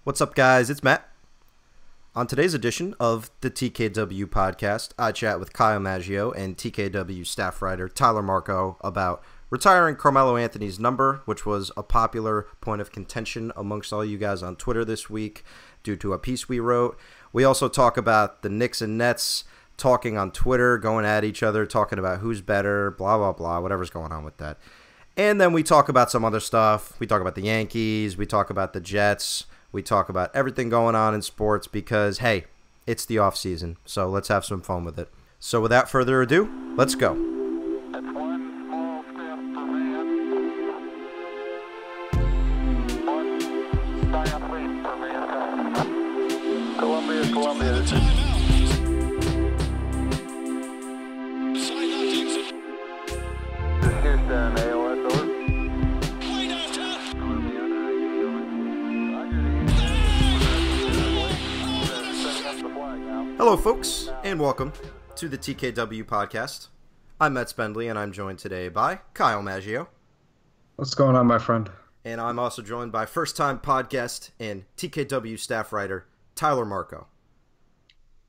What's up, guys? It's Matt. On today's edition of the TKW podcast, I chat with Kyle Maggio and TKW staff writer Tyler Marco about retiring Carmelo Anthony's number, which was a popular point of contention amongst all you guys on Twitter this week due to a piece we wrote. We also talk about the Knicks and Nets talking on Twitter, going at each other, talking about who's better, blah, blah, blah, whatever's going on with that. And then we talk about some other stuff. We talk about the Yankees. We talk about the Jets. We talk about everything going on in sports because, hey, it's the offseason, so let's have some fun with it. So without further ado, let's go. That's one small step for man, one giant leap for mankind. Columbia, this is... This is Houston, AOS, over. Hello, folks, and welcome to the TKW podcast. I'm Matt Spendley, and I'm joined today by Kyle Maggio. What's going on, my friend? And I'm also joined by first-time podcast and TKW staff writer Tyler Marco.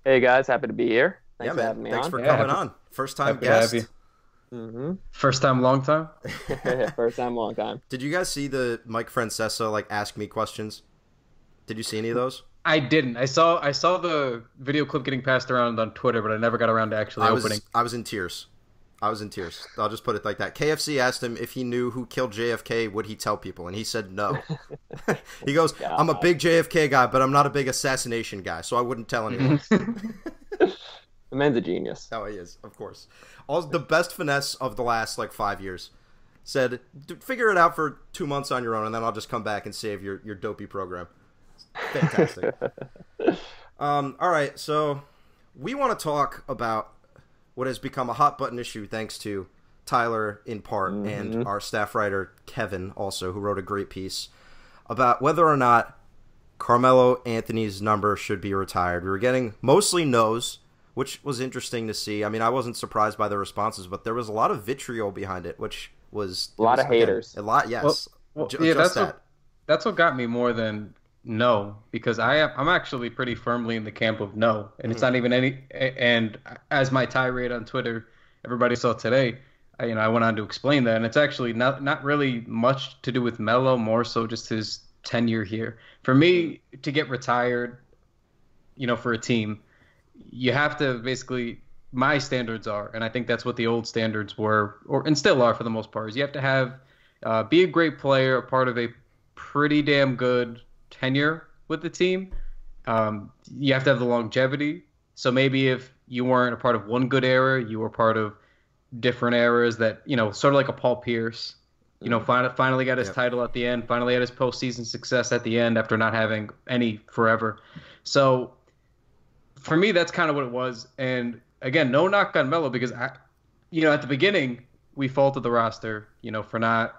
Hey guys, happy to be here. Thanks yeah, for man. having me Thanks on. for coming on. First-time Happy to have guest. you. Mm-hmm. First time, long time? First time, long time. Did you guys see the Mike Francesa ask me questions? Did you see any of those? I didn't. I saw the video clip getting passed around on Twitter, but I never got around to actually opening. I was in tears. I'll just put it like that. KFC asked him if he knew who killed JFK, would he tell people? And he said no. He goes, I'm a big JFK guy, but I'm not a big assassination guy, so I wouldn't tell anyone. The man's a genius. Oh, he is, of course. The best finesse of the last 5 years. Said, figure it out for 2 months on your own, and then I'll just come back and save your dopey program. Fantastic. All right, so we want to talk about what has become a hot button issue thanks to Tyler in part and our staff writer Kevin also, who wrote a great piece about whether or not Carmelo Anthony's number should be retired. We were getting mostly no's, which was interesting to see. I mean, I wasn't surprised by the responses, but there was a lot of vitriol behind it, which was a lot of haters. A lot, yes. Well, yeah, that's what got me more than no, because I'm actually pretty firmly in the camp of no, and it's not even any. And as my tirade on Twitter, everybody saw today, I went on to explain that, and it's actually not really much to do with Melo, more so just his tenure here. For me to get retired, for a team, you have to basically. My standards are, and I think that's what the old standards were, and still are for the most part. Is you have to have be a great player, a part of a pretty damn good tenure with the team. You have to have the longevity. So maybe if you weren't a part of one good era, you were part of different eras that, sort of like a Paul Pierce, finally got his title at the end, finally had his postseason success at the end after not having any forever. So for me, that's kind of what it was. And again, no knock on Melo because, at the beginning, we faulted the roster, for not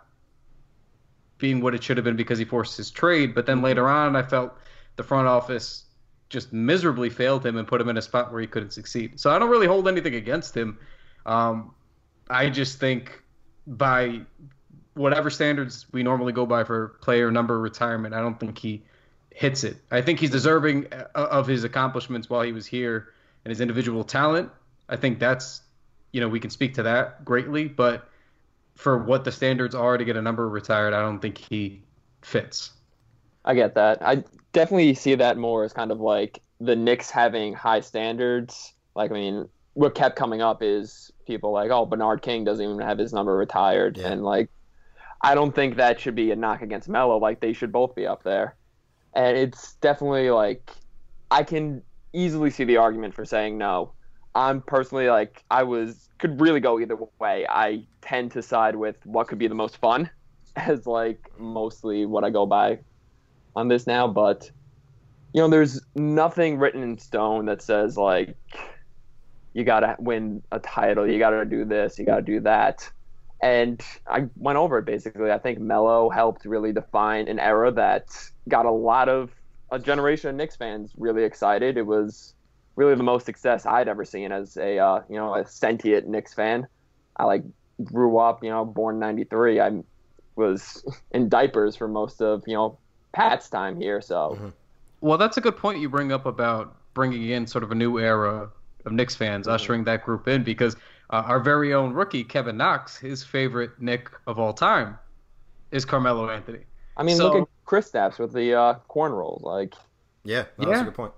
being what it should have been because he forced his trade. But then later on, I felt the front office just miserably failed him and put him in a spot where he couldn't succeed. So I don't really hold anything against him. I just think by whatever standards we normally go by for player number retirement, I don't think he hits it. I think he's deserving of his accomplishments while he was here and his individual talent. I think that's, we can speak to that greatly, but for what the standards are to get a number retired, I don't think he fits. I get that. I definitely see that more as kind of like the Knicks having high standards. What kept coming up is people like, oh, Bernard King doesn't even have his number retired. Yeah. And I don't think that should be a knock against Melo. They should both be up there. And it's definitely I can easily see the argument for saying no. I'm personally could really go either way. I tend to side with what could be the most fun as mostly what I go by on this now. But, there's nothing written in stone that says you got to win a title, you got to do this, you got to do that. And I went over it basically. I think Melo helped really define an era that got a generation of Knicks fans really excited. It was really the most success I'd ever seen as a sentient Knicks fan. I grew up, born in '93. I was in diapers for most of Pat's time here, so Well, that's a good point you bring up about bringing in sort of a new era of Knicks fans, ushering that group in, because our very own rookie, Kevin Knox, his favorite Knick of all time is Carmelo Anthony. I mean, look at Kristaps with the cornrows. Like, yeah, that's a good point.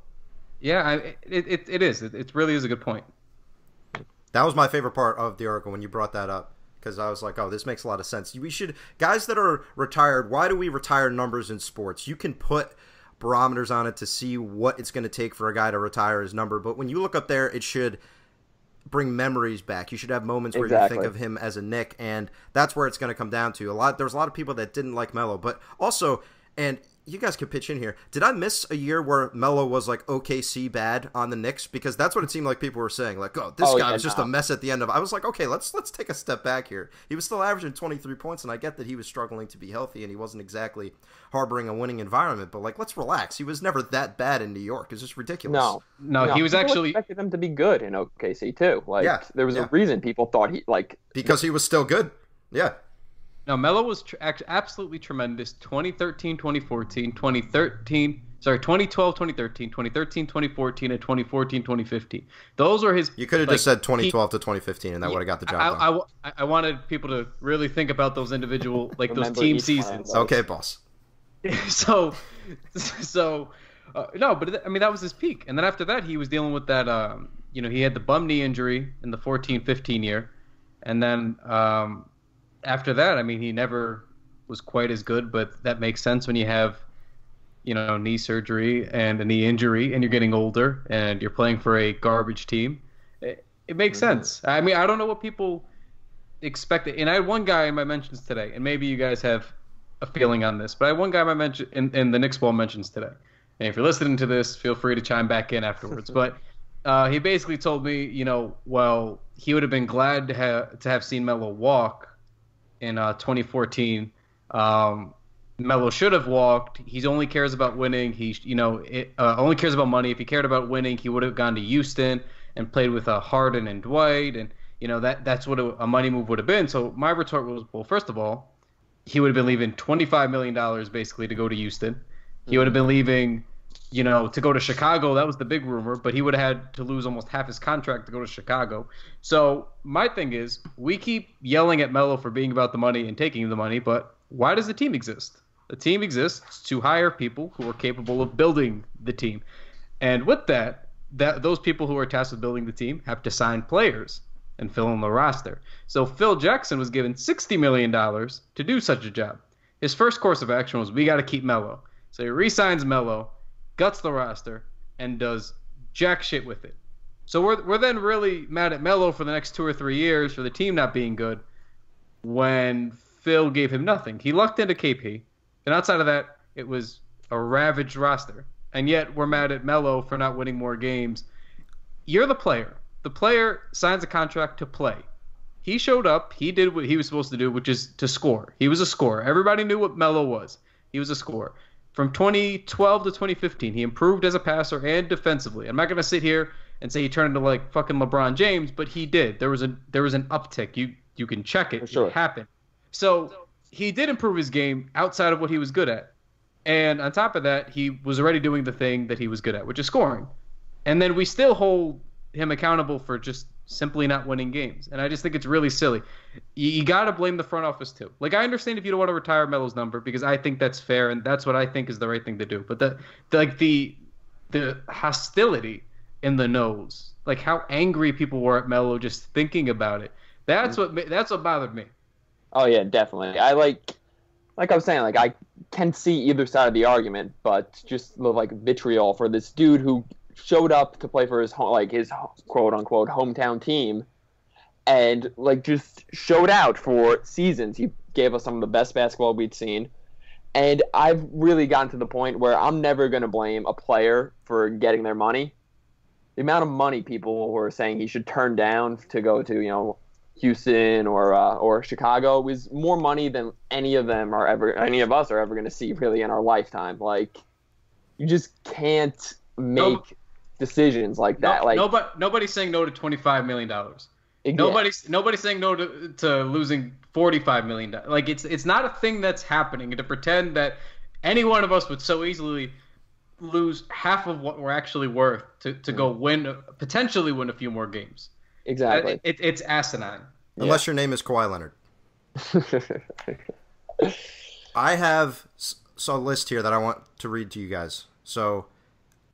Yeah, it is. It really is a good point. That was my favorite part of the article when you brought that up, because I was like, oh, this makes a lot of sense. We should, guys that are retired, why do we retire numbers in sports? You can put barometers on it to see what it's going to take for a guy to retire his number, but when you look up there, it should bring memories back. You should have moments where you think of him as a Knick, and that's where it's going to come down to. There's a lot of people that didn't like Melo, but also, and you guys could pitch in here, did I miss a year where Melo was like OKC bad on the Knicks? Because that's what it seemed like people were saying. Like, this guy was just a mess at the end of it. I was like, okay, let's take a step back here. He was still averaging 23 points, and I get that he was struggling to be healthy, and he wasn't exactly harboring a winning environment, but like, let's relax. He was never that bad in New York. It's just ridiculous. No, he was people actually expected him to be good in OKC too. Like, there was a reason people thought because he was still good. Yeah. No, Melo was absolutely tremendous. 2013, 2014, 2012, 2013, 2013, 2014, and 2014, 2015. Those were his. You could have just said 2012 to 2015, and that would have got the job done. I wanted people to really think about those individual, like those team seasons. Okay, boss. No, but I mean, that was his peak. And then after that, he was dealing with that, he had the bum knee injury in the 14-15 year. And then after that, I mean, he never was quite as good, but that makes sense when you have, knee surgery and a knee injury and you're getting older and you're playing for a garbage team. It makes sense. I mean, I don't know what people expect. And I had one guy in my mentions today, and maybe you guys have a feeling on this, but I had one guy in my mention in the Knicks Ball mentions today. And if you're listening to this, feel free to chime back in afterwards. But he basically told me, he would have been glad to have seen Melo walk in 2014. Melo should have walked. He only cares about winning. He, only cares about money. If he cared about winning, he would have gone to Houston and played with Harden and Dwight, and that's what a money move would have been. So my retort was, well, first of all, he would have been leaving $25 million basically to go to Houston. He would have been leaving, to go to Chicago. That was the big rumor, but he would have had to lose almost half his contract to go to Chicago. So my thing is, we keep yelling at Melo for being about the money and taking the money, but why does the team exist? The team exists to hire people who are capable of building the team. And with that those people who are tasked with building the team have to sign players and fill in the roster. So Phil Jackson was given $60 million to do such a job. His first course of action was, we got to keep Melo. So he re-signs Melo, guts the roster, and does jack shit with it. So we're then really mad at Melo for the next 2 or 3 years for the team not being good when Phil gave him nothing. He lucked into KP, and outside of that, it was a ravaged roster. And yet we're mad at Melo for not winning more games. You're the player. The player signs a contract to play. He showed up. He did what he was supposed to do, which is to score. He was a scorer. Everybody knew what Melo was. He was a scorer. From 2012 to 2015, he improved as a passer and defensively. I'm not going to sit here and say he turned into like fucking LeBron James, but he did. There was an uptick. You can check it. For sure. It happened. So he did improve his game outside of what he was good at. And on top of that, he was already doing the thing that he was good at, which is scoring. And then we still hold him accountable for just simply not winning games. And I just think it's really silly. You got to blame the front office too. Like, I understand if you don't want to retire Melo's number, because I think that's fair and that's what I think is the right thing to do. But the hostility in the nose, like how angry people were at Melo just thinking about it. That's what bothered me. Oh yeah, definitely. I like I was saying, like, I can see either side of the argument, but just like vitriol for this dude who showed up to play for his quote unquote hometown team and like just showed out for seasons. He gave us some of the best basketball we'd seen. And I've really gotten to the point where I'm never going to blame a player for getting their money. The amount of money people were saying he should turn down to go to, Houston or Chicago was more money than any of us are ever going to see really in our lifetime. Like, you just can't make decisions like that. Nobody's saying no to $25 million. Yeah. Nobody's saying no to losing $45 million. Like, it's not a thing that's happening. And to pretend that any one of us would so easily lose half of what we're actually worth to go potentially win a few more games. Exactly. It's asinine. Unless your name is Kawhi Leonard. I have a list here that I want to read to you guys. So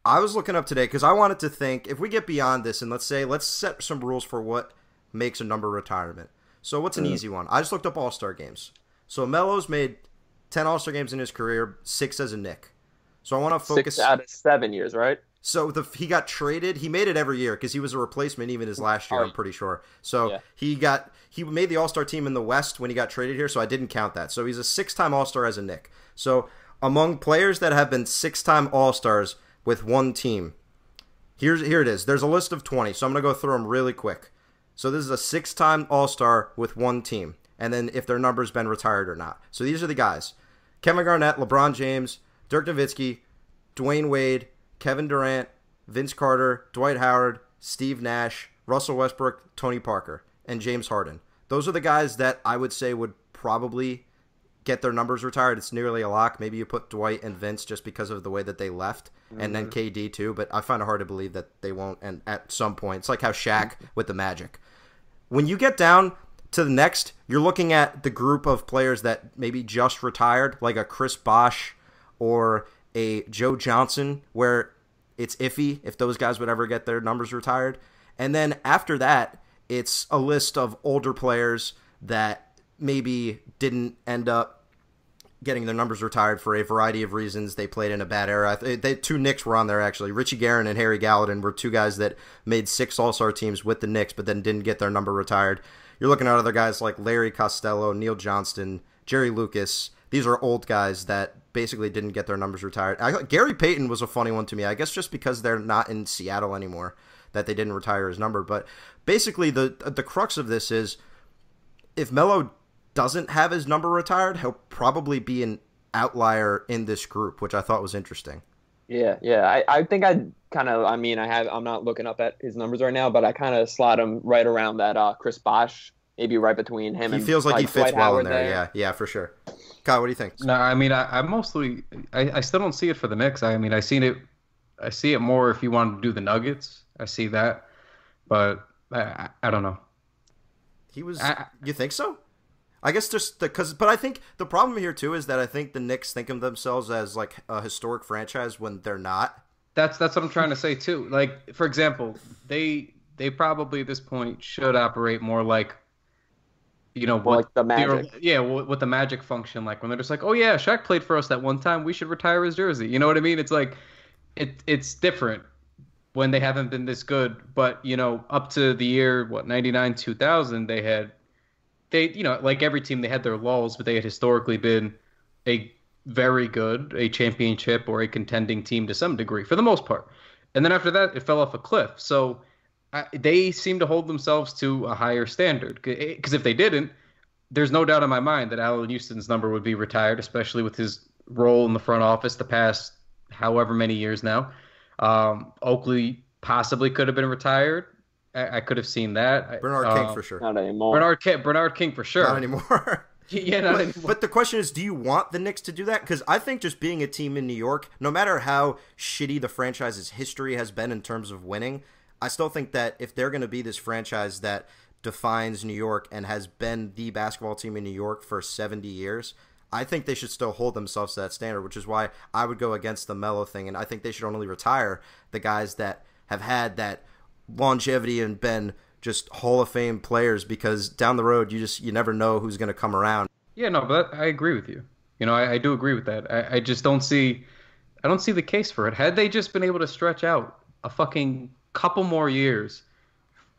I was looking up today because I wanted to think, if we get beyond this and let's set some rules for what makes a number retirement. So what's an easy one? I just looked up All-Star games. So Melo's made 10 All-Star games in his career, 6 as a Knick. So I want to focus 6 out of 7 years, right? So he got traded. He made it every year because he was a replacement even his last year, I'm pretty sure. So he made the All-Star team in the West when he got traded here, so I didn't count that. So he's a 6-time All-Star as a Knick. So among players that have been 6-time All-Stars with one team, here it is. There's a list of 20, so I'm going to go through them really quick. So this is a 6-time All-Star with one team, and then if their number's been retired or not. So these are the guys: Kevin Garnett, LeBron James, Dirk Nowitzki, Dwayne Wade, Kevin Durant, Vince Carter, Dwight Howard, Steve Nash, Russell Westbrook, Tony Parker, and James Harden. Those are the guys that I would say would probably get their numbers retired. It's nearly a lock. Maybe you put Dwight and Vince just because of the way that they left, and then KD too, but I find it hard to believe that they won't, and at some point. It's like how Shaq with the Magic. When you get down to the next, you're looking at the group of players that maybe just retired, like a Chris Bosh or a Joe Johnson, where it's iffy if those guys would ever get their numbers retired. And then after that, it's a list of older players that maybe didn't end up getting their numbers retired for a variety of reasons. They played in a bad era. Two Knicks were on there, actually. Richie Guerin and Harry Gallatin were two guys that made 6 All-Star teams with the Knicks, but then didn't get their number retired. You're looking at other guys like Larry Costello, Neil Johnston, Jerry Lucas. These are old guys that basically didn't get their numbers retired. Gary Payton was a funny one to me. I guess just because they're not in Seattle anymore that they didn't retire his number. But basically the crux of this is if Melo doesn't have his number retired, he'll probably be an outlier in this group, which I thought was interesting. Yeah. I think I'm not looking up at his numbers right now, but I kind of slot him right around that Chris Bosh, maybe right between him and he feels like he fits Dwight well Howard in there. Yeah, for sure. Kyle, what do you think? No, I mean, I still don't see it for the Knicks. I mean, I see it more if you want to do the Nuggets. I see that, but I don't know. You think so? I guess but I think the problem here too is that I think the Knicks think of themselves as like a historic franchise when they're not. That's what I'm trying to say too. Like, for example, they probably at this point should operate more like, like the Magic. With the Magic function, like when they're just like, oh yeah, Shaq played for us that one time, we should retire his jersey. You know what I mean? It's like, it's different when they haven't been this good. But up to the year 99, 2000, they like every team, they had their lulls, but they had historically been a championship or a contending team to some degree for the most part. And then after that, it fell off a cliff. So they seem to hold themselves to a higher standard, because if they didn't, there's no doubt in my mind that Allen Houston's number would be retired, especially with his role in the front office the past however many years now. Oakley possibly could have been retired. I could have seen that. Bernard King for sure. Not anymore. Bernard King for sure. Not anymore. Yeah, not anymore. But the question is, do you want the Knicks to do that? Because I think just being a team in New York, no matter how shitty the franchise's history has been in terms of winning, I still think that if they're going to be this franchise that defines New York and has been the basketball team in New York for 70 years, I think they should still hold themselves to that standard, which is why I would go against the Melo thing, and I think they should only retire the guys that have had that longevity and been just Hall of Fame players, because down the road you never know who's going to come around. Yeah, no, but I agree with you. I do agree with that. I just don't see the case for it. Had they just been able to stretch out a fucking couple more years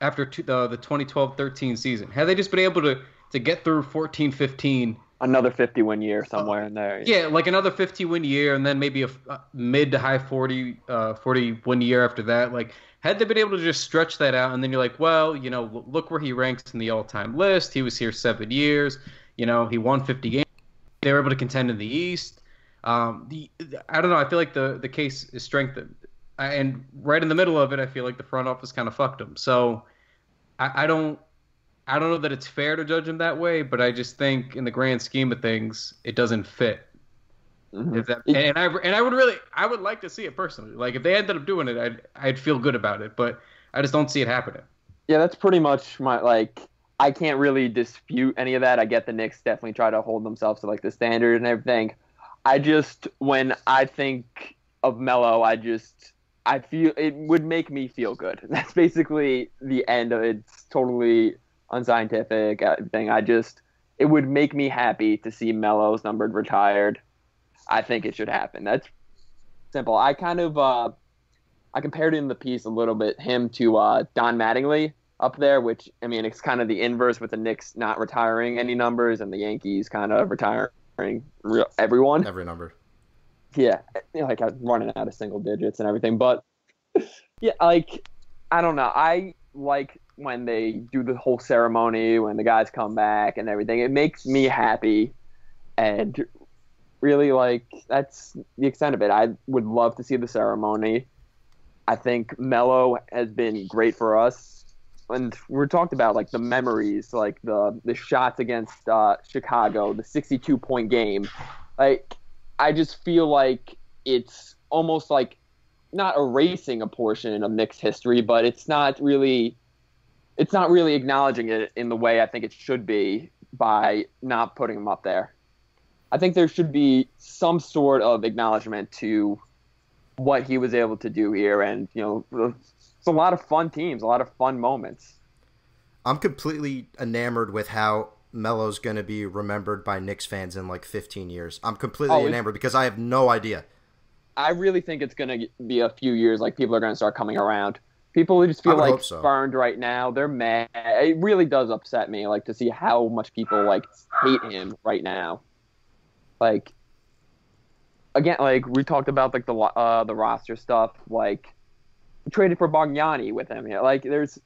after the 2012-13 season, had they just been able to get through 14-15, another 50-win year somewhere in there. Yeah, like another 50-win year, and then maybe a mid to high 40-win year after that. Like, had they been able to just stretch that out, and then you're like, well, look where he ranks in the all-time list. He was here 7 years. He won 50 games. They were able to contend in the East. I don't know. I feel like the case is strengthened. And right in the middle of it, I feel like the front office kind of fucked him. So I don't know that it's fair to judge him that way, but I just think in the grand scheme of things, it doesn't fit. I would like to see it personally. Like if they ended up doing it, I'd feel good about it, but I just don't see it happening. Yeah, that's pretty much I can't really dispute any of that. I get the Knicks definitely try to hold themselves to like the standard and everything. When I think of Melo, I feel it would make me feel good. That's basically the end of it. It's totally unscientific thing. It would make me happy to see Melo's numbered retired. I think it should happen. That's simple. I compared in the piece a little bit him to Don Mattingly up there, which I mean it's kind of the inverse with the Knicks not retiring any numbers and the Yankees kind of retiring everyone. Every number. Yeah, like running out of single digits and everything. But yeah, like I don't know. I like when they do the whole ceremony when the guys come back and everything. It makes me happy, and really like that's the extent of it. I would love to see the ceremony. I think Melo has been great for us, and we're talked about like the memories, like the shots against Chicago, the 62-point game. Like I just feel like it's almost like not erasing a portion of Knicks history, but it's not really acknowledging it in the way I think it should be by not putting him up there. I think there should be some sort of acknowledgement to what he was able to do here, and it's a lot of fun teams, a lot of fun moments. I'm completely enamored with how Melo's going to be remembered by Knicks fans in like 15 years. I'm completely enamored because I have no idea. I really think it's going to be a few years, like people are going to start coming around. People just feel like burned right now. They're mad. It really does upset me, like to see how much people like hate him right now. Like again, like we talked about like the roster stuff. Like we traded for Bargnani with him. Like there's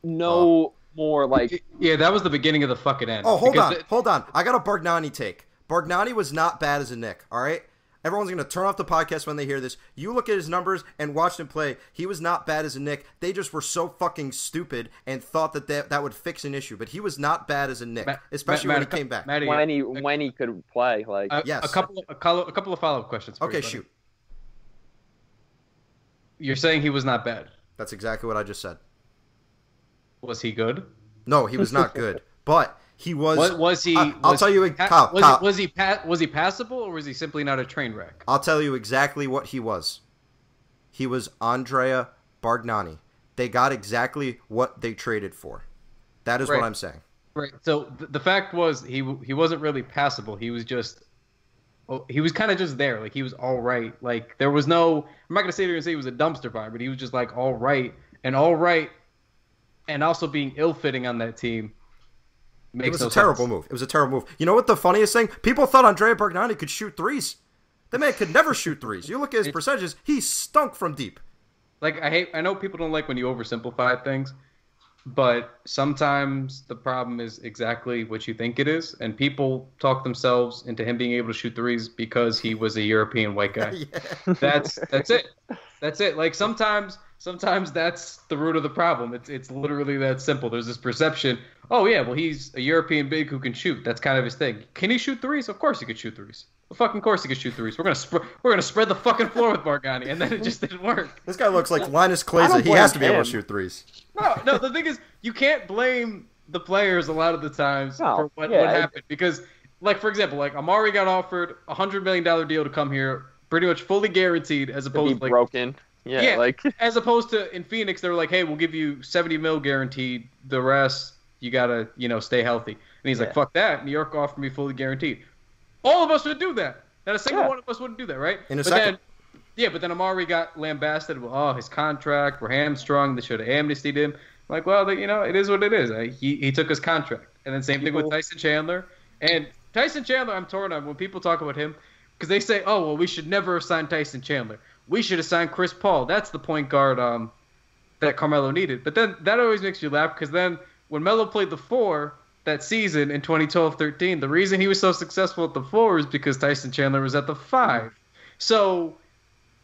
no more like. Yeah, that was the beginning of the fucking end. Oh, hold on. I got a Bargnani take. Bargnani was not bad as a Knick. All right. Everyone's going to turn off the podcast when they hear this. You look at his numbers and watch him play. He was not bad as a Knick. They just were so fucking stupid and thought that would fix an issue. But he was not bad as a Knick, especially when he came back. When he could play, like yes. A couple of follow-up questions. Okay, shoot. You're saying he was not bad. That's exactly what I just said. Was he good? No, he was not good. But he was. Was he? I'll tell you, Kyle. Was he passable, or was he simply not a train wreck? I'll tell you exactly what he was. He was Andrea Bargnani. They got exactly what they traded for. That is what I'm saying. Right. So the fact was he wasn't really passable. He was just. He was kind of just there. Like he was all right. Like there was no. I'm not gonna sit here and say he was a dumpster fire, but he was just like all right, and also being ill-fitting on that team. It was a terrible move. It was a terrible move. You know what the funniest thing? People thought Andrea Bargnani could shoot threes. That man could never shoot threes. You look at his percentages, he stunk from deep. Like I know people don't like when you oversimplify things, but sometimes the problem is exactly what you think it is, and people talk themselves into him being able to shoot threes because he was a European white guy. Yeah. That's it. That's it. Like sometimes that's the root of the problem. It's literally that simple. There's this perception, oh yeah, well he's a European big who can shoot. That's kind of his thing. Can he shoot threes? Of course he could shoot threes. Of fucking course he could shoot threes. We're gonna spread the fucking floor with Bargnani, and then it just didn't work. This guy looks like Linus Kleza. He has to be able to shoot threes. No. The thing is, you can't blame the players a lot of the times for what happened because, like for example, like Amari got offered $100 million deal to come here, pretty much fully guaranteed, as opposed to like broken. Yeah, like as opposed to in Phoenix, they were like, "Hey, we'll give you $70 million guaranteed. The rest, you gotta, stay healthy." And he's like, "Fuck that." New York offered me fully guaranteed. All of us would do that. Not a single one of us wouldn't do that, right? In a second. But then Amari got lambasted. Well, his contract, we're hamstrung. They should have amnestied him. I'm like, well, it is what it is. He took his contract. And then same thing with Tyson Chandler. And Tyson Chandler, I'm torn on when people talk about him because they say, "Oh, well, we should never have signed Tyson Chandler. We should have signed Chris Paul. That's the point guard that Carmelo needed." But then that always makes you laugh because then when Melo played the 4 that season in 2012-13, the reason he was so successful at the 4 is because Tyson Chandler was at the 5. So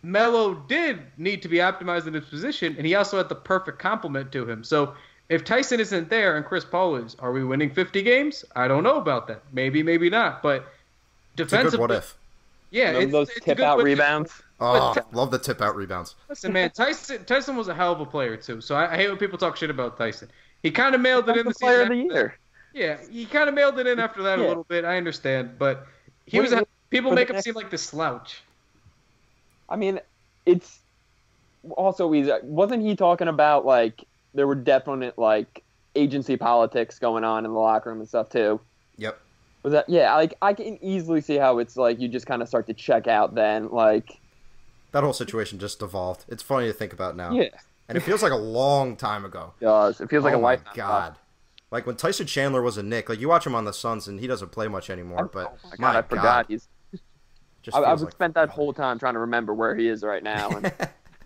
Melo did need to be optimized in his position, and he also had the perfect complement to him. So if Tyson isn't there and Chris Paul is, are we winning 50 games? I don't know about that. Maybe, maybe not. But defensively, it's a good what if. Yeah, Remember those it's a tip good out way- rebounds? Oh, love the tip out rebounds. Listen, man, Tyson was a hell of a player too. So I hate when people talk shit about Tyson. He kind of mailed it in the Defensive player season. of the year. Yeah, he kind of mailed it in after that a Yeah. little bit. I understand, but Wait, people for make the him seem like the slouch. I mean, it's also wasn't he talking about like there were definite like agency politics going on in the locker room and stuff too? Yep. Was that like I can easily see how it's like you just kind of start to check out then like That whole situation just devolved. It's funny to think about now. yeah. And it feels like a long time ago. It does. It feels like Oh a my lifetime. God. Like when Tyson Chandler was a Knick, like you watch him on the Suns and he doesn't play much anymore, but Oh my God, I forgot. He's just I've feels like spent that forever. whole time trying to remember where he is right now. And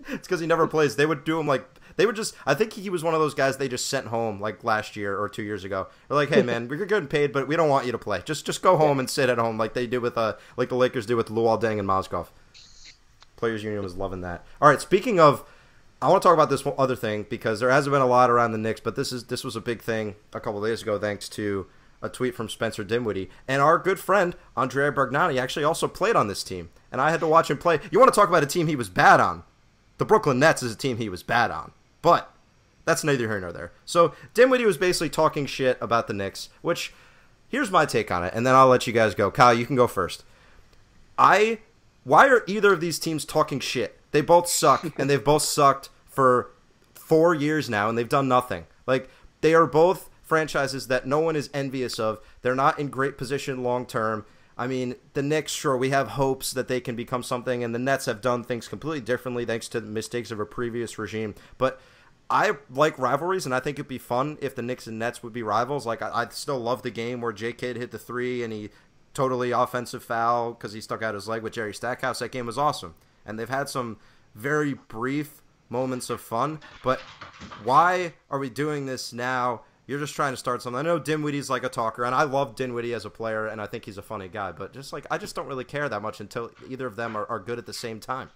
It's because he never plays. They would do him like they would just. I think he was one of those guys they just sent home like last year or 2 years ago. They're like, hey man, we're getting paid, but we don't want you to play. Just go home and sit at home like they do with like the Lakers do with Luol Deng and Mozgov. Players Union was loving that. All right, speaking of, I want to talk about this one other thing because there hasn't been a lot around the Knicks, but this was a big thing a couple of days ago thanks to a tweet from Spencer Dinwiddie. And our good friend Andrea Bergnani actually also played on this team, and I had to watch him play. You want to talk about a team he was bad on? The Brooklyn Nets is a team he was bad on, but that's neither here nor there. So Dinwiddie was basically talking shit about the Knicks, which here's my take on it, and then I'll let you guys go. Kyle, you can go first. Why are either of these teams talking shit? They both suck, and they've both sucked for 4 years now, and they've done nothing. Like, they are both franchises that no one is envious of. They're not in great position long term. I mean, the Knicks, sure, we have hopes that they can become something, and the Nets have done things completely differently thanks to the mistakes of a previous regime. But I like rivalries, and I think it'd be fun if the Knicks and Nets would be rivals. Like, I still love the game where J. Kidd hit the three, and he totally offensive foul because he stuck out his leg with Jerry Stackhouse. That game was awesome. And they've had some very brief moments of fun. But why are we doing this now? You're just trying to start something. I know Dinwiddie's like a talker, and I love Dinwiddie as a player, and I think he's a funny guy. But just like I just don't really care that much until either of them are good at the same time.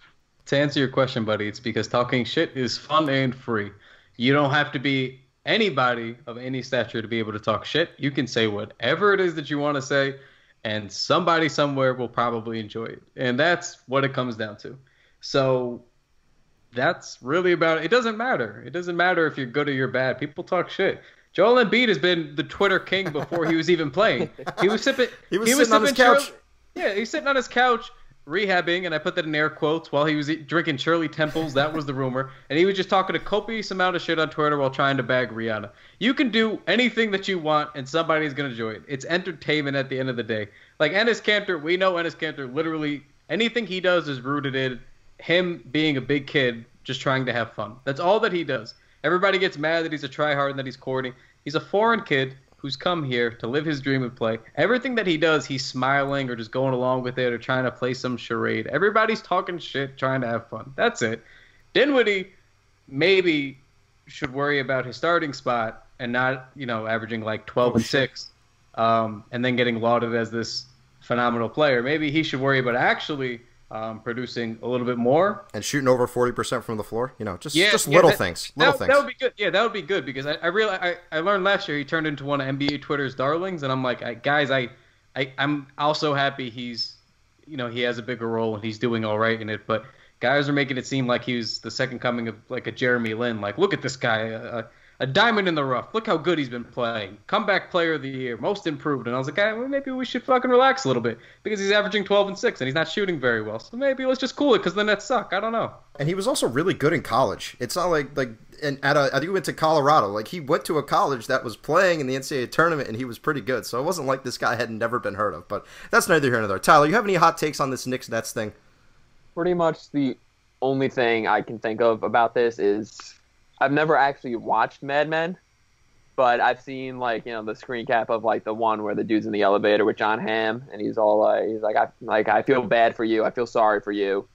To answer your question, buddy, it's because talking shit is fun and free. You don't have to be anybody of any stature to be able to talk shit. You can say whatever it is that you want to say, and somebody somewhere will probably enjoy it. And that's what it comes down to. So that's really about it. It doesn't matter. It doesn't matter if you're good or you're bad. People talk shit. Joel Embiid has been the Twitter king before he was even playing. He was sitting on his couch. Yeah, he's sitting on his couch rehabbing, and I put that in air quotes, while he was drinking Shirley Temples. That was the rumor. And he was just talking a copious amount of shit on Twitter while trying to bag Rihanna. You can do anything that you want, and somebody's going to enjoy it. It's entertainment at the end of the day. Like Enes Kanter, we know Enes Kanter, literally anything he does is rooted in him being a big kid just trying to have fun. That's all that he does. Everybody gets mad that he's a tryhard and that he's corny. He's a foreign kid who's come here to live his dream and play. Everything that he does, he's smiling or just going along with it or trying to play some charade. Everybody's talking shit, trying to have fun. That's it. Dinwiddie maybe should worry about his starting spot and not, averaging like 12 and 6, and then getting lauded as this phenomenal player. Maybe he should worry about actually producing a little bit more And shooting over 40% from the floor. Just little things. Little things. That would be good. Yeah, that would be good because I realized I learned last year he turned into one of NBA Twitter's darlings, and I'm like, I'm also happy he's, he has a bigger role and he's doing all right in it. But guys are making it seem like he was the second coming of like a Jeremy Lin. Like, look at this guy, a diamond in the rough. Look how good he's been playing. Comeback player of the year, most improved. And I was like, well, maybe we should fucking relax a little bit because he's averaging 12 and 6 and he's not shooting very well. So maybe let's just cool it because the Nets suck. I don't know. And he was also really good in college. It's not I think he went to Colorado. Like, he went to a college that was playing in the NCAA tournament, and he was pretty good. So it wasn't like this guy had never been heard of. But that's neither here nor there. Tyler, you have any hot takes on this Knicks-Nets thing? pretty much the only thing I can think of about this is I've never actually watched Mad Men, but I've seen the screen cap of the one where the dude's in the elevator with John Hamm and he's all I feel bad for you, I feel sorry for you,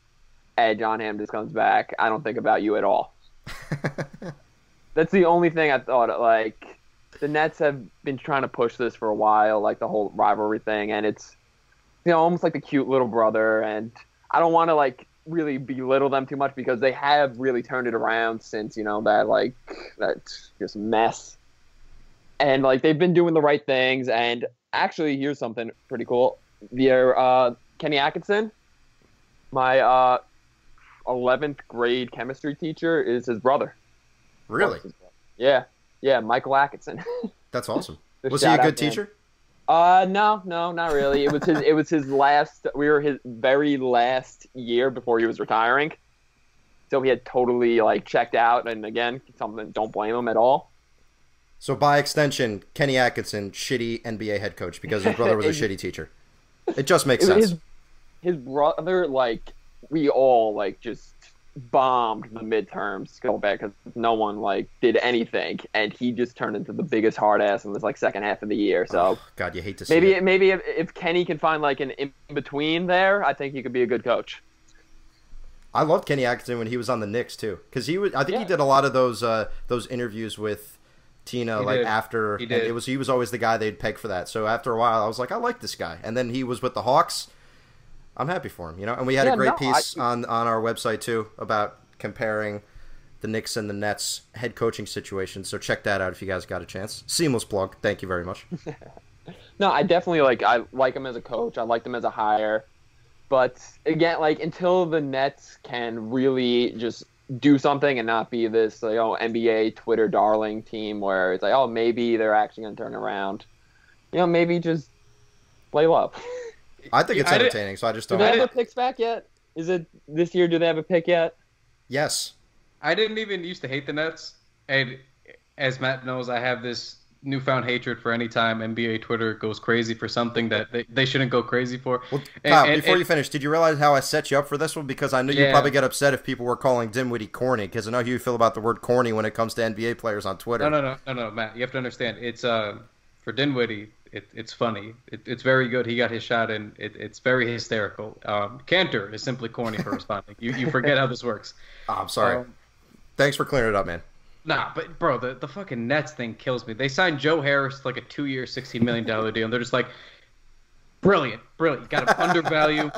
and John Hamm just comes back, I don't think about you at all. That's the only thing I thought. The Nets have been trying to push this for a while, the whole rivalry thing, and it's almost like the cute little brother, and I don't want to really belittle them too much because they have really turned it around since that just mess, and they've been doing the right things. And actually, here's something pretty cool: Kenny Atkinson, My 11th grade chemistry teacher is his brother. Really? Yeah, Michael Atkinson. That's awesome. So Was he a shout out good to him. teacher? No, not really. It was his last. We were his very last year before he was retiring, so he had totally like checked out. And again, something don't blame him at all. So by extension, Kenny Atkinson, shitty NBA head coach because his brother was a shitty teacher. It just makes sense. His brother, like, we all like just bombed the midterms go back because no one like did anything, and he just turned into the biggest hard ass in this like second half of the year. So oh, God, you hate to see it. maybe if Kenny can find like an in between there, I think he could be a good coach. I loved Kenny Atkinson when he was on the Knicks too, because I think he did a lot of those interviews with Tina after. He did. And he was always the guy they'd peg for that. So after a while, I was like, I like this guy, and then he was with the Hawks. I'm happy for him, And we had a great piece on our website too about comparing the Knicks and the Nets head coaching situations. So check that out if you guys got a chance. Seamless plug. Thank you very much. No, I definitely I like him as a coach. I liked him as a hire. But again, like until the Nets can really just do something and not be this NBA Twitter darling team where it's like, oh, maybe they're actually going to turn around. Maybe just play low. I think it's entertaining, so I just don't. Do they have their picks back yet? Is it this year? Do they have a pick yet? Yes. I didn't even used to hate the Nets, and as Matt knows, I have this newfound hatred for any time NBA Twitter goes crazy for something that they shouldn't go crazy for. Well, Kyle, before you finish, did you realize how I set you up for this one? Because I knew you'd probably get upset if people were calling Dinwiddie corny, because I know how you feel about the word corny when it comes to NBA players on Twitter. No, Matt, you have to understand. It's for Dinwiddie. It's funny. It's very good. He got his shot, and it's very hysterical. Cantor is simply corny for responding. You forget how this works. Oh, I'm sorry. Thanks for clearing it up, man. Nah, but bro, the fucking Nets thing kills me. They signed Joe Harris to like a 2-year, $16 million deal, and they're just like, brilliant. Got him undervalued,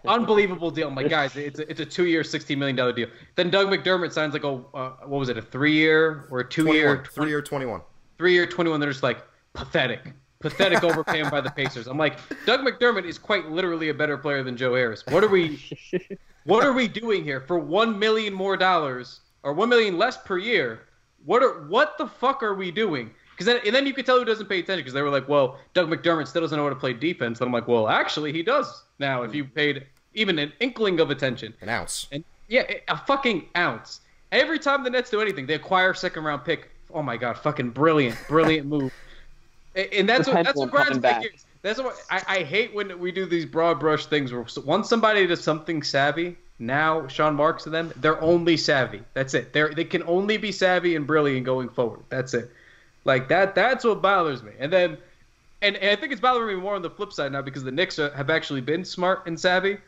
unbelievable deal. I'm like, guys, it's a 2-year, $16 million deal. Then Doug McDermott signs like what was it, a 3-year or a 2-year? 3-year, 21. 3-year, 21. They're just like pathetic overpaying by the Pacers. I'm like, Doug McDermott is quite literally a better player than Joe Harris. What are we doing here for $1 million more dollars or $1 million less per year? What the fuck are we doing? Because then you could tell who doesn't pay attention because they were like, well, Doug McDermott still doesn't know how to play defense. And I'm like, well, actually he does now if you paid even an inkling of attention. An ounce. And yeah, a fucking ounce. Every time the Nets do anything, they acquire a second-round pick. Oh my god, fucking brilliant move. And that's what grinds my gears. That's what I hate when we do these broad brush things where once somebody does something savvy, now Sean Marks to them, they're only savvy. That's it. They can only be savvy and brilliant going forward. That's it. Like that's what bothers me. And then and I think it's bothering me more on the flip side now because the Knicks have actually been smart and savvy,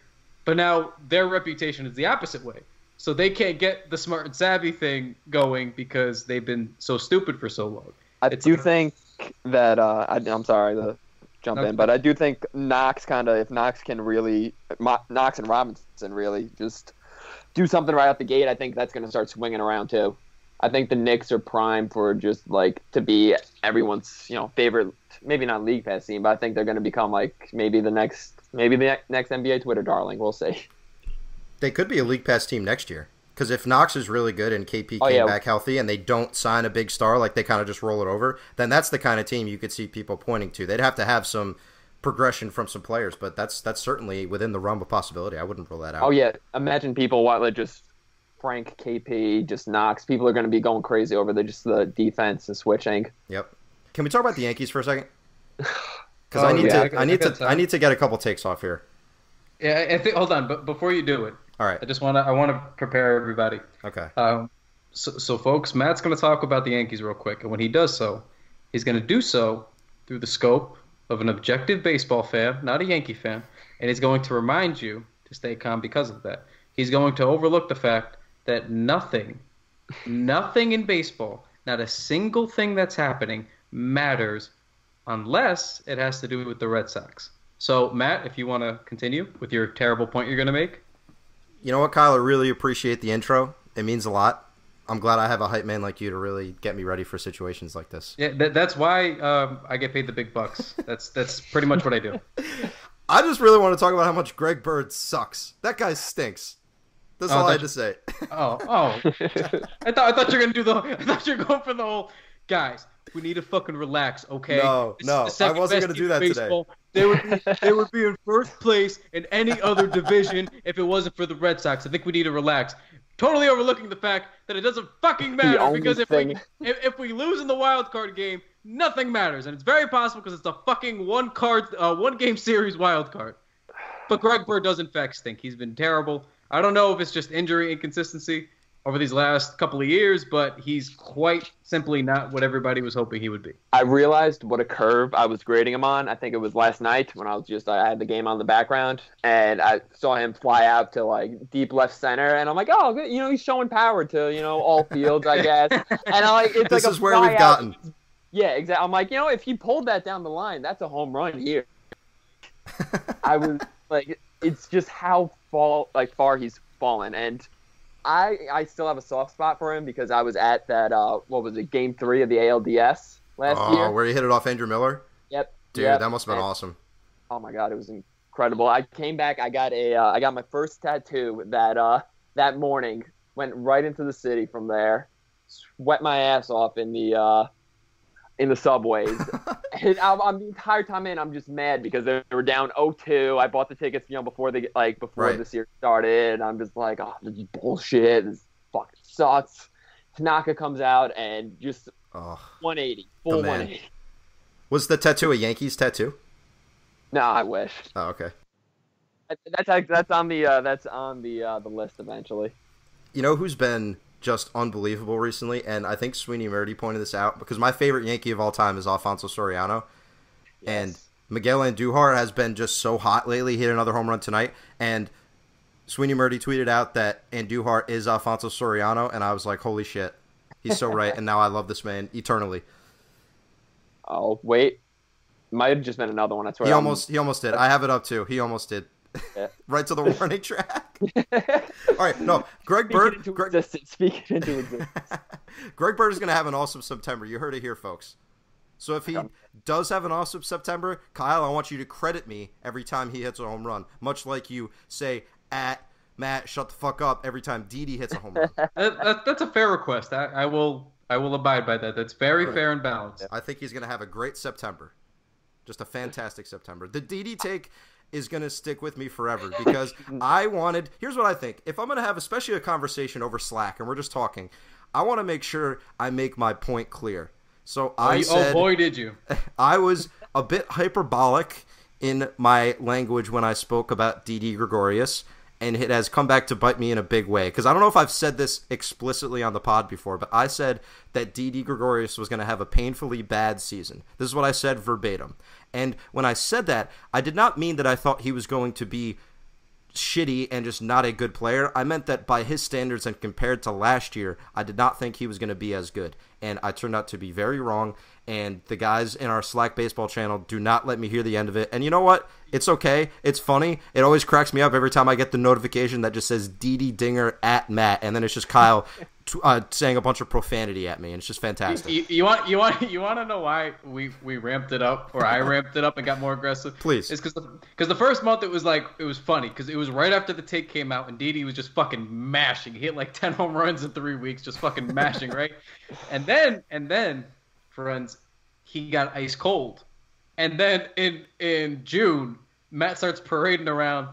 but now their reputation is the opposite way. So they can't get the smart and savvy thing going because they've been so stupid for so long. I think that I'm sorry to jump in, but I do think Knox and Robinson really just do something right out the gate, I think that's going to start swinging around too. I think the Knicks are primed for just like to be everyone's favorite, maybe not league pass team, but I think they're going to become like maybe the next NBA Twitter darling. We'll see. They could be a league pass team next year. Because if Knox is really good and KP came back healthy and they don't sign a big star, like they kind of just roll it over, then that's the kind of team you could see people pointing to. They'd have to have some progression from some players, but that's certainly within the realm of possibility. I wouldn't rule that out. Oh, yeah. Imagine people just Frank, KP, just Knox. People are going to be going crazy over the defense and switching. Yep. Can we talk about the Yankees for a second? Because I need to get a couple takes off here. Yeah, I think. Hold on, but before you do it, all right. I want to prepare everybody. Okay. So folks, Matt's going to talk about the Yankees real quick, and when he does so, he's going to do so through the scope of an objective baseball fan, not a Yankee fan, and he's going to remind you to stay calm because of that. He's going to overlook the fact that nothing in baseball, not a single thing that's happening, matters unless it has to do with the Red Sox. So, Matt, if you want to continue with your terrible point you're going to make. You know what, Kyle? I really appreciate the intro. It means a lot. I'm glad I have a hype man like you to really get me ready for situations like this. Yeah, that's why I get paid the big bucks. That's pretty much what I do. I just really want to talk about how much Greg Bird sucks. That guy stinks. That's all I had to say. Oh. I thought you were gonna do I thought you were going for the whole guys. We need to fucking relax, okay? No, I wasn't gonna do that today. They would be in first place in any other division if it wasn't for the Red Sox. I think we need to relax. Totally overlooking the fact that it doesn't fucking matter because if we lose in the wild card game, nothing matters, and it's very possible because it's a fucking one game series wild card. But Greg Bird does in fact stink. He's been terrible. I don't know if it's just injury inconsistency over these last couple of years, but he's quite simply not what everybody was hoping he would be. I realized what a curve I was grading him on. I think it was last night when I had the game on the background, and I saw him fly out to like deep left center, and I'm like, oh, good. He's showing power to all fields, I guess. And I'm like, it's this like is where we've gotten. Yeah, exactly. I'm like, if he pulled that down the line, that's a home run here. I was like, it's just how far he's fallen, and I still have a soft spot for him because I was at that Game 3 of the ALDS last year. Oh, where he hit it off Andrew Miller? Yep. Dude, that must have been awesome. Oh my god, it was incredible. I came back, I got my first tattoo that morning, went right into the city from there, sweat my ass off in the subways. And I'm the entire time I'm just mad because they were down 0-2. I bought the tickets, before the series started. I'm just like, oh, this is bullshit. This fucking sucks. Tanaka comes out and just 180, full 180. Was the tattoo a Yankees tattoo? No, I wish. Oh, okay. That's on the list eventually. You know who's been just unbelievable recently, and I think Sweeney Murdy pointed this out, because my favorite Yankee of all time is Alfonso Soriano. Yes. And Miguel Andujar has been just so hot lately. He hit another home run tonight, and Sweeney Murdy tweeted out that Andujar is Alfonso Soriano, and I was like, holy shit, he's so right, and now I love this man eternally. Oh, wait. Might have just been another one. That's where he almost did. I have it up too. He almost did. Yeah. Right to the warning track. All right, no, Greg Bird. Speaking into existence. Greg Bird is going to have an awesome September. You heard it here, folks. So if he does have an awesome September, Kyle, I want you to credit me every time he hits a home run, much like you say at Matt, shut the fuck up every time Didi hits a home run. That's a fair request. I will abide by that. That's very fair and balanced. I think he's going to have a great September. Just a fantastic September. The Didi take is going to stick with me forever because here's what I think. If I'm going to have especially a conversation over Slack and we're just talking, I want to make sure I make my point clear. So oh boy, did you. I was a bit hyperbolic in my language when I spoke about Didi Gregorius, and it has come back to bite me in a big way. Because I don't know if I've said this explicitly on the pod before, but I said that Didi Gregorius was going to have a painfully bad season. This is what I said verbatim. And when I said that, I did not mean that I thought he was going to be shitty and just not a good player. I meant that by his standards and compared to last year, I did not think he was going to be as good. And I turned out to be very wrong. And the guys in our Slack baseball channel do not let me hear the end of it. And you know what? It's okay. It's funny. It always cracks me up every time I get the notification that just says Didi Dinger at Matt, and then it's just Kyle saying a bunch of profanity at me, and it's just fantastic. You want to know why we ramped it up, or I ramped it up and got more aggressive? Please. It's because the first month it was funny because it was right after the take came out and Didi was just fucking mashing. He hit like 10 home runs in 3 weeks, just fucking mashing, right? And then, friends, he got ice cold. And then in June, Matt starts parading around.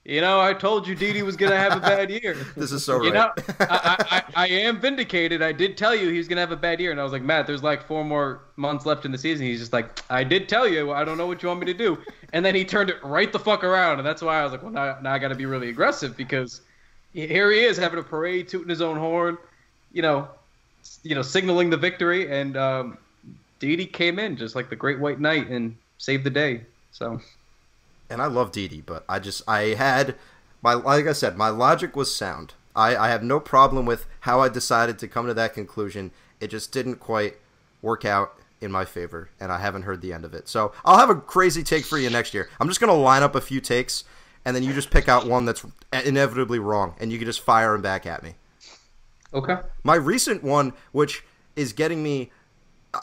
I told you Didi was going to have a bad year. This is so right. I am vindicated. I did tell you he was going to have a bad year. And I was like, Matt, there's like 4 more months left in the season. He's just like, I did tell you. I don't know what you want me to do. And then he turned it right the fuck around. And that's why I was like, well, now I got to be really aggressive because here he is having a parade, tooting his own horn, signaling the victory. And Didi came in just like the Great White Knight and saved the day. So... And I love Didi, but like I said, my logic was sound. I have no problem with how I decided to come to that conclusion. It just didn't quite work out in my favor, and I haven't heard the end of it. So I'll have a crazy take for you next year. I'm just going to line up a few takes, and then you just pick out one that's inevitably wrong, and you can just fire them back at me. Okay. My recent one, which is getting me...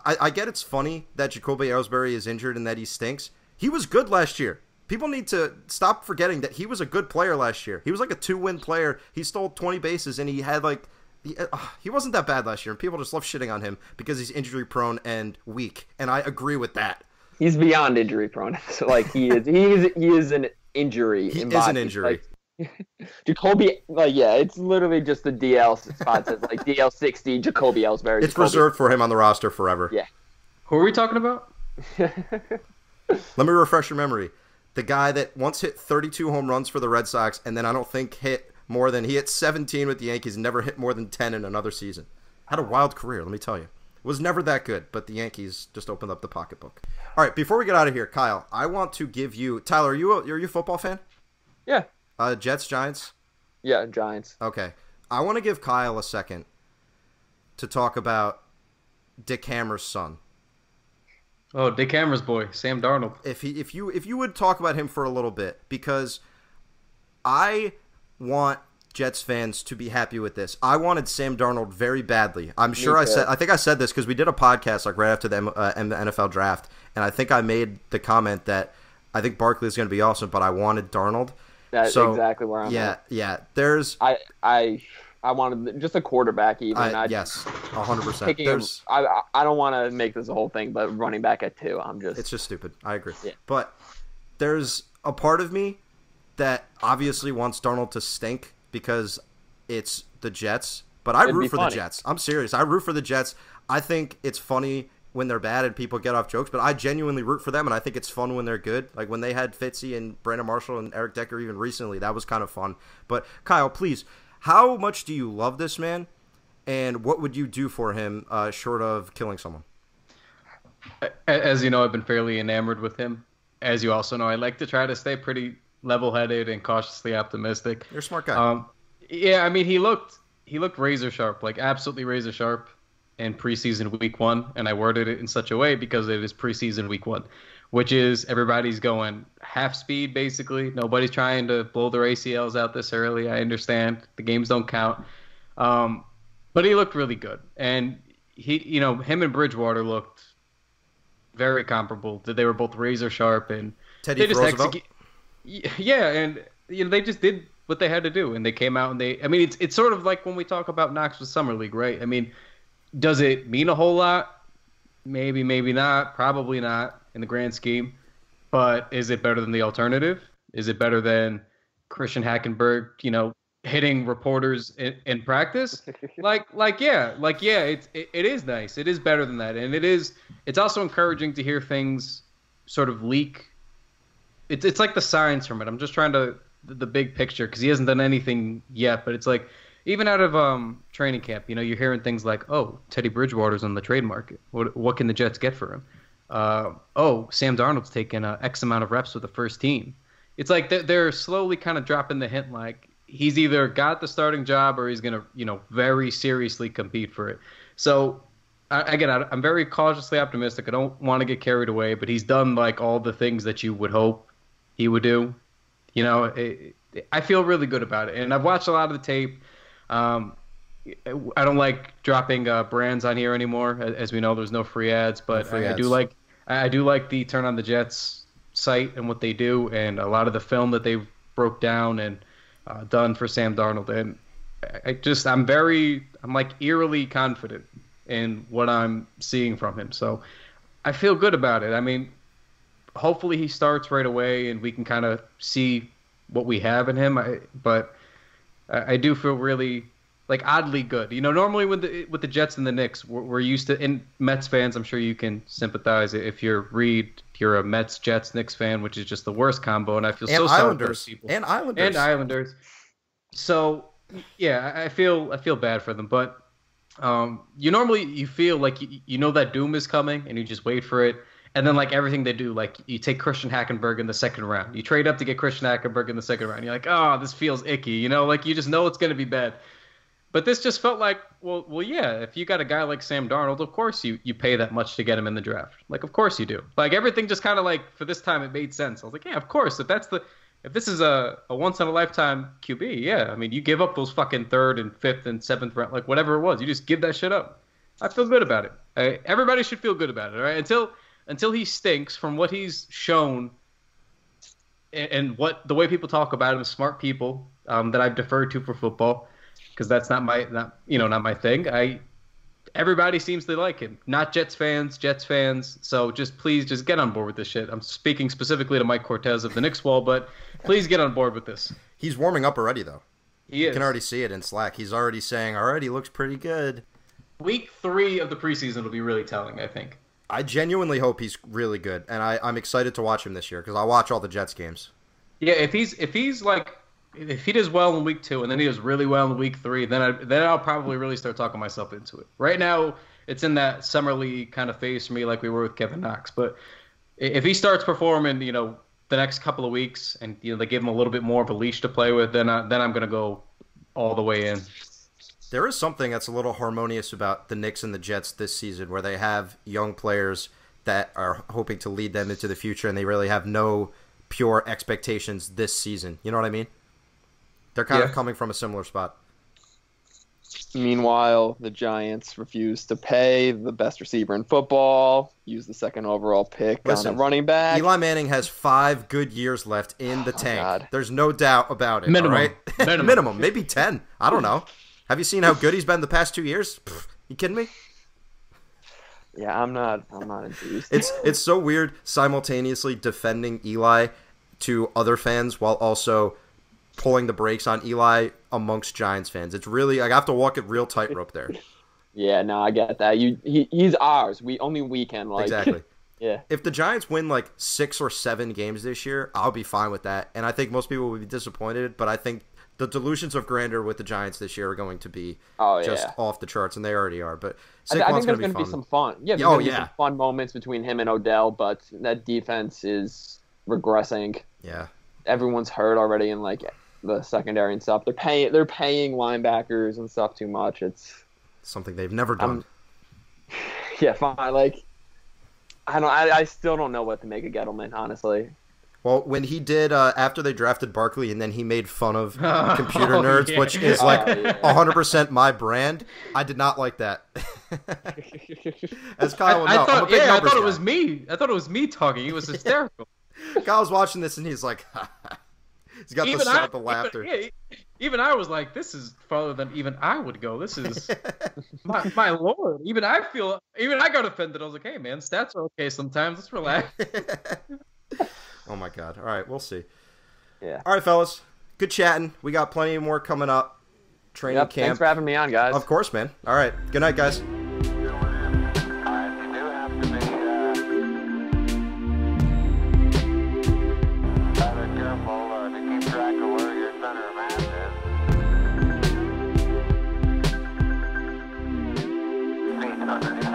I get it's funny that Jacoby Ellsbury is injured and that he stinks. He was good last year. People need to stop forgetting that he was a good player last year. He was like a 2-win player. He stole 20 bases, and he had like he wasn't that bad last year. And people just love shitting on him because he's injury prone and weak. And I agree with that. He's beyond injury prone. So like he is an injury. He is an injury. Like, Jacoby, like it's literally just the DL spot says like DL 60, Jacoby Ellsbury. It's reserved for him on the roster forever. Yeah. Who are we talking about? Let me refresh your memory. The guy that once hit 32 home runs for the Red Sox, and then I don't think he hit 17 with the Yankees and never hit more than 10 in another season. Had a wild career, let me tell you. Was never that good, but the Yankees just opened up the pocketbook. All right, before we get out of here, Kyle, I want to give you Tyler. Are you a football fan? Yeah. Jets, Giants. Yeah, Giants. Okay, I want to give Kyle a second to talk about Dick Hammer's son. Oh, Dick Hammer's boy, Sam Darnold. If you would talk about him for a little bit, because I want Jets fans to be happy with this. I wanted Sam Darnold very badly. I think I said this because we did a podcast like right after the NFL draft, and I think I made the comment that I think Barkley is going to be awesome, but I wanted Darnold. That's exactly where I'm at. Yeah. There's I wanted just a quarterback even. Yes, 100%. I don't want to make this a whole thing, but running back at 2, it's just stupid. I agree. Yeah. But there's a part of me that obviously wants Darnold to stink because it's the Jets, but I root for the Jets. I'm serious. I root for the Jets. I think it's funny when they're bad and people get off jokes, but I genuinely root for them, and I think it's fun when they're good. Like when they had Fitzy and Brandon Marshall and Eric Decker even recently, that was kind of fun. But Kyle, please, how much do you love this man, and what would you do for him short of killing someone? As you know, I've been fairly enamored with him. As you also know, I like to try to stay pretty level-headed and cautiously optimistic. You're a smart guy. Yeah, I mean, he looked razor sharp, like absolutely razor sharp in preseason week 1, and I worded it in such a way because it is preseason week 1, which is everybody's going half speed basically. Nobody's trying to blow their ACLs out this early. I understand the games don't count, but he looked really good, and him and Bridgewater looked very comparable. They were both razor sharp, and Teddy they just Roosevelt. Yeah, and they just did what they had to do, and they came out and it's sort of like when we talk about Knox with Summer League, right? I mean, does it mean a whole lot? Maybe, maybe not. Probably not in the grand scheme. But is it better than the alternative? Is it better than Christian Hackenberg, hitting reporters in practice? Yeah, it is nice. It is better than that, and it's also encouraging to hear things sort of leak. It's like the signs from it. I'm just trying to the big picture because he hasn't done anything yet, but it's like even out of training camp, you're hearing things like, oh, Teddy Bridgewater's on the trade market. What can the Jets get for him? Oh, Sam Darnold's taken X amount of reps with the first team. It's like they're slowly kind of dropping the hint like he's either got the starting job or he's going to, very seriously compete for it. So, again, I'm very cautiously optimistic. I don't want to get carried away, but he's done like all the things that you would hope he would do. I feel really good about it. And I've watched a lot of the tape. I don't like dropping brands on here anymore. As we know, there's no free ads, but I do like the Turn on the Jets site and what they do, and a lot of the film that they broke down and done for Sam Darnold. And I'm like eerily confident in what I'm seeing from him. So I feel good about it. I mean, hopefully he starts right away and we can kind of see what we have in him. But I do feel really like oddly good. Normally with the Jets and the Knicks, we're used to, and Mets fans, I'm sure you can sympathize. If you're Reed, you're a Mets, Jets, Knicks fan, which is just the worst combo, and I feel so sorry for those people. And Islanders. So yeah, I feel bad for them, but you feel like that doom is coming, and you just wait for it. And then, like, everything they do, like, you take Christian Hackenberg in the second round. You trade up to get Christian Hackenberg in the second round. You're like, oh, this feels icky. Like, you just know it's going to be bad. But this just felt like, well, yeah, if you got a guy like Sam Darnold, of course you pay that much to get him in the draft. Like, of course you do. Like, everything just kind of, like, for this time, it made sense. I was like, yeah, of course. If this is a once-in-a-lifetime QB, yeah. I mean, you give up those fucking third and fifth and seventh round, like, whatever it was. You just give that shit up. I feel good about it. Everybody should feel good about it, all right? Until he stinks from what he's shown and what the way people talk about him, smart people that I've deferred to for football, because that's not my thing. Everybody seems to like him. Not Jets fans. So please get on board with this shit. I'm speaking specifically to Mike Cortez of the Knicks wall, but please get on board with this. He's warming up already, though. He is. You can already see it in Slack. He's already saying, all right, he looks pretty good. Week 3 of the preseason will be really telling, I think. I genuinely hope he's really good, and I'm excited to watch him this year because I watch all the Jets games. Yeah, if he does well in week 2 and then he does really well in week 3, then I'll probably really start talking myself into it. Right now, it's in that summer league kind of phase for me, like we were with Kevin Knox. But if he starts performing, the next couple of weeks, and they give him a little bit more of a leash to play with, then I'm gonna go all the way in. There is something that's a little harmonious about the Knicks and the Jets this season, where they have young players that are hoping to lead them into the future, and they really have no pure expectations this season. You know what I mean? They're kind of coming from a similar spot. Meanwhile, the Giants refuse to pay the best receiver in football, use the second overall pick on a running back. Eli Manning has 5 good years left in the tank. God. There's no doubt about it. Minimum. All right? Minimum. Maybe 10. I don't know. Have you seen how good he's been the past 2 years? You kidding me? Yeah, I'm not enthused. It's so weird simultaneously defending Eli to other fans while also pulling the brakes on Eli amongst Giants fans. It's really, I have to walk a real tightrope there. Yeah, no, I get that. He's ours. We can exactly. Yeah. If the Giants win 6 or 7 games this year, I'll be fine with that. And I think most people will be disappointed, but I think the delusions of grandeur with the Giants this year are going to be just off the charts, and they already are. But I think there's going to be some fun. Yeah, there's going to be some fun moments between him and Odell, but that defense is regressing. Yeah. Everyone's hurt already in the secondary and stuff. They're paying linebackers and stuff too much. It's something they've never done. Yeah, fine. I still don't know what to make of Gettleman, honestly. Well, when he did after they drafted Barkley, and then he made fun of computer nerds, which is 100% my brand, I did not like that. As Kyle will know, I'm a big numbers guy. It was me. I thought it was me talking. He was hysterical. Kyle was watching this, and he's like, he's got the laughter. Even I was like, this is farther than even I would go. This is my lord. Even I got offended. I was like, hey man, stats are okay sometimes. Let's relax. Oh my God. All right, we'll see. Yeah. All right, fellas. Good chatting. We got plenty more coming up. Training camp. Thanks for having me on, guys. Of course, man. All right. Good night, guys. Underneath.